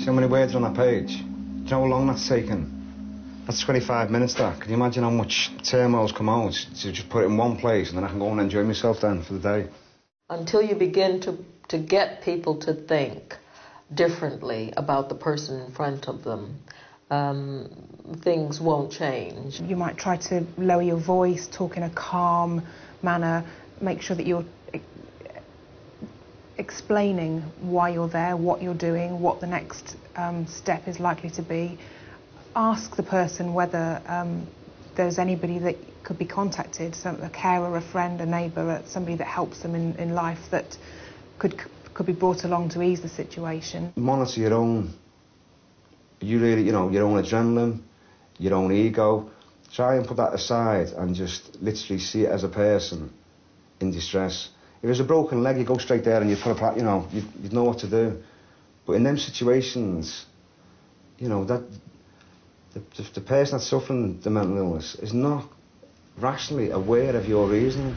how many words are on that page? Do you know how long that's taken? That's 25 minutes, that. Can you imagine how much turmoil's come out to just put it in one place and then I can go and enjoy myself then for the day? Until you begin to get people to think differently about the person in front of them, things won't change. You might try to lower your voice, talk in a calm manner, make sure that you're explaining why you're there, what you're doing, what the next step is likely to be. Ask the person whether there's anybody that could be contacted, a carer, a friend, a neighbour, somebody that helps them in life that could be brought along to ease the situation. Monitor your own, your own adrenaline, your own ego. Try and put that aside and just literally see it as a person in distress. If there's a broken leg, you go straight there and you put a, you'd know what to do. But in them situations, that the person that's suffering the mental illness is not rationally aware of your reasoning.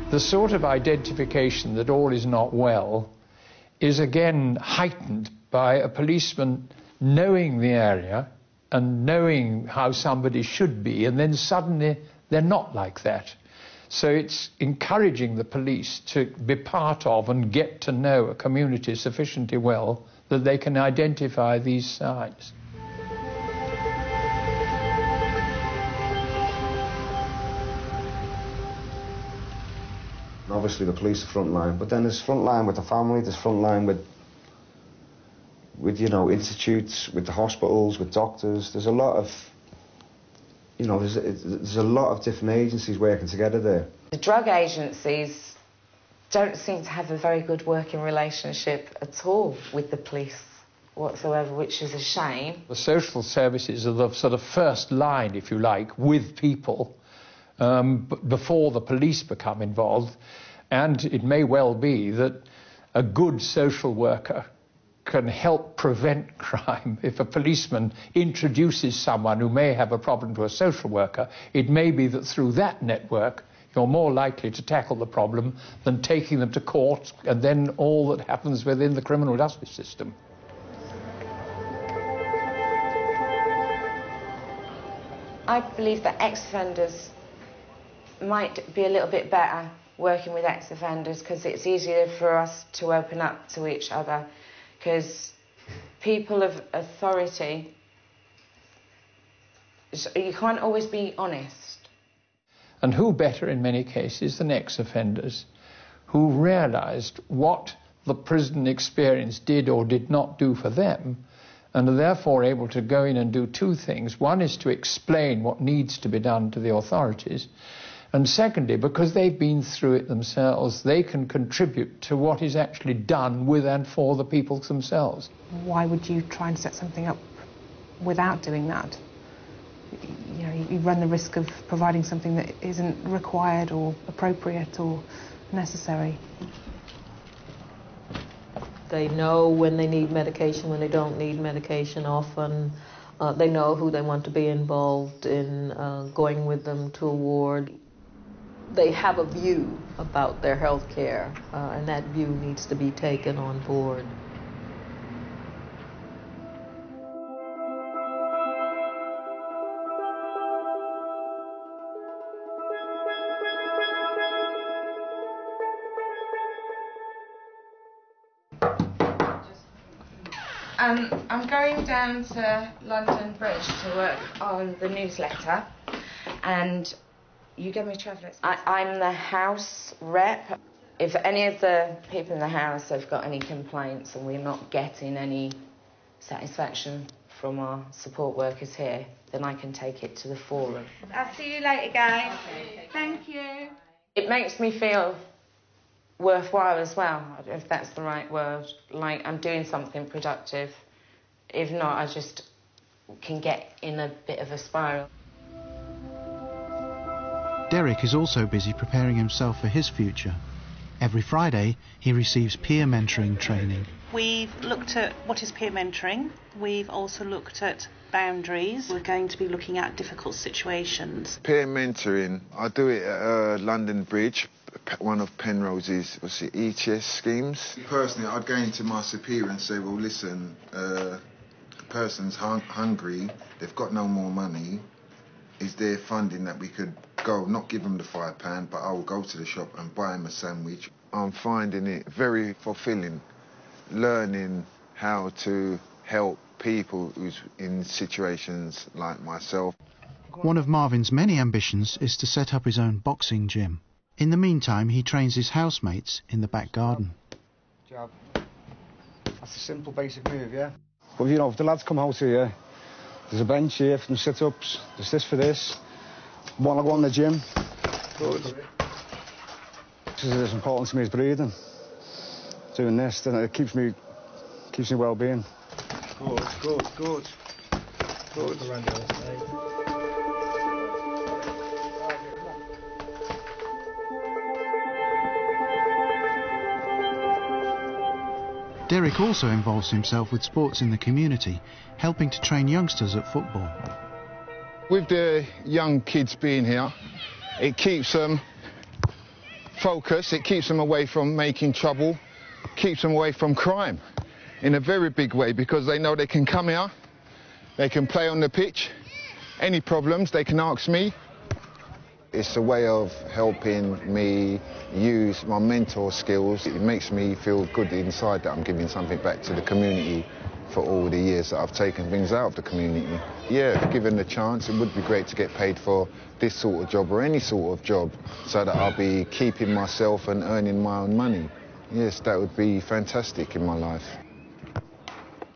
The sort of identification that all is not well is again heightened by a policeman knowing the area and knowing how somebody should be, and then suddenly they're not like that. So it's encouraging the police to be part of and get to know a community sufficiently well that they can identify these signs. Obviously the police are front line, but then there's front line with the family, there's front line with institutes, with the hospitals, with doctors. There's a lot of, there's a lot of different agencies working together there. The drug agencies don't seem to have a very good working relationship at all with the police whatsoever, which is a shame. The social services are the sort of first line, if you like, with people before the police become involved, and it may well be that a good social worker can help prevent crime. If a policeman introduces someone who may have a problem to a social worker, it may be that through that network you're more likely to tackle the problem than taking them to court and then all that happens within the criminal justice system. I believe that ex-offenders might be a little bit better working with ex-offenders because it's easier for us to open up to each other, because people of authority, you can't always be honest. And who better in many cases than ex-offenders who realised what the prison experience did or did not do for them, and are therefore able to go in and do two things. One is to explain what needs to be done to the authorities, and secondly, because they've been through it themselves, they can contribute to what is actually done with and for the people themselves. Why would you try and set something up without doing that? You run the risk of providing something that isn't required or appropriate or necessary. They know when they need medication, when they don't need medication often. They know who they want to be involved in going with them to a ward. They have a view about their health care, and that view needs to be taken on board. I'm going down to London Bridge to work on the newsletter, and you gave me travel. I'm the house rep. If any of the people in the house have got any complaints and we're not getting any satisfaction from our support workers here, then I can take it to the forum. I'll see you later, guys. Okay. Thank you. It makes me feel worthwhile as well, if that's the right word. Like I'm doing something productive. If not, I just can get in a bit of a spiral. Derek is also busy preparing himself for his future. Every Friday, he receives peer mentoring training. We've looked at what is peer mentoring. We've also looked at boundaries. We're going to be looking at difficult situations. Peer mentoring, I do it at London Bridge, one of Penrose's, what's it, ETS schemes. Personally, I'd go into my superior and say, well, listen, the person's hungry, they've got no more money. Is there funding that we could go, not give them the £5, but I will go to the shop and buy them a sandwich. I'm finding it very fulfilling, learning how to help people who's in situations like myself. One of Marvin's many ambitions is to set up his own boxing gym. In the meantime, he trains his housemates in the back garden. Jab. That's a simple, basic move, yeah? But, you know, if the lads come out here, there's a bench here for them sit-ups, there's this for this. While I go on the gym. Good. This is as important to me as breathing. Doing this, then it keeps me well-being. Good. Derek also involves himself with sports in the community, helping to train youngsters at football. With the young kids being here, it keeps them focused, it keeps them away from making trouble, keeps them away from crime in a very big way, because they know they can come here, they can play on the pitch, any problems they can ask me. It's a way of helping me use my mentor skills. It makes me feel good inside that I'm giving something back to the community for all the years that I've taken things out of the community. Yeah, if given the chance, it would be great to get paid for this sort of job or any sort of job, so that I'll be keeping myself and earning my own money. Yes, that would be fantastic in my life.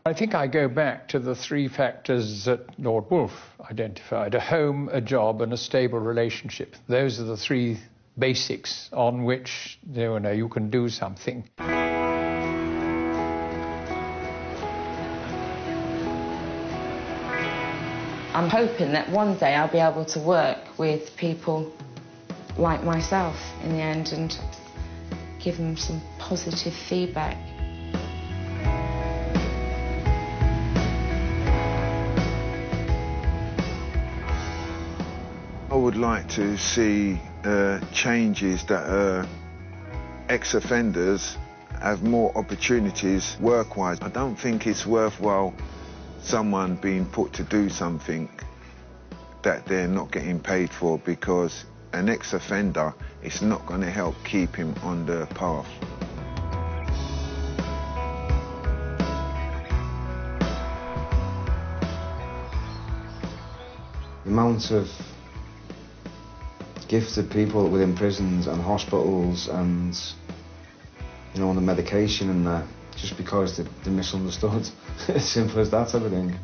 I think I go back to the three factors that Lord Woolf identified: a home, a job and a stable relationship. Those are the three basics on which you can do something. I'm hoping that one day I'll be able to work with people like myself in the end and give them some positive feedback. I would like to see changes that ex-offenders have more opportunities work-wise. I don't think it's worthwhile someone being put to do something that they're not getting paid for, because an ex-offender is not going to help keep him on the path. The amount of gifted people within prisons and hospitals and, you know, on the medication and that, just because they're misunderstood. As simple as that, everything.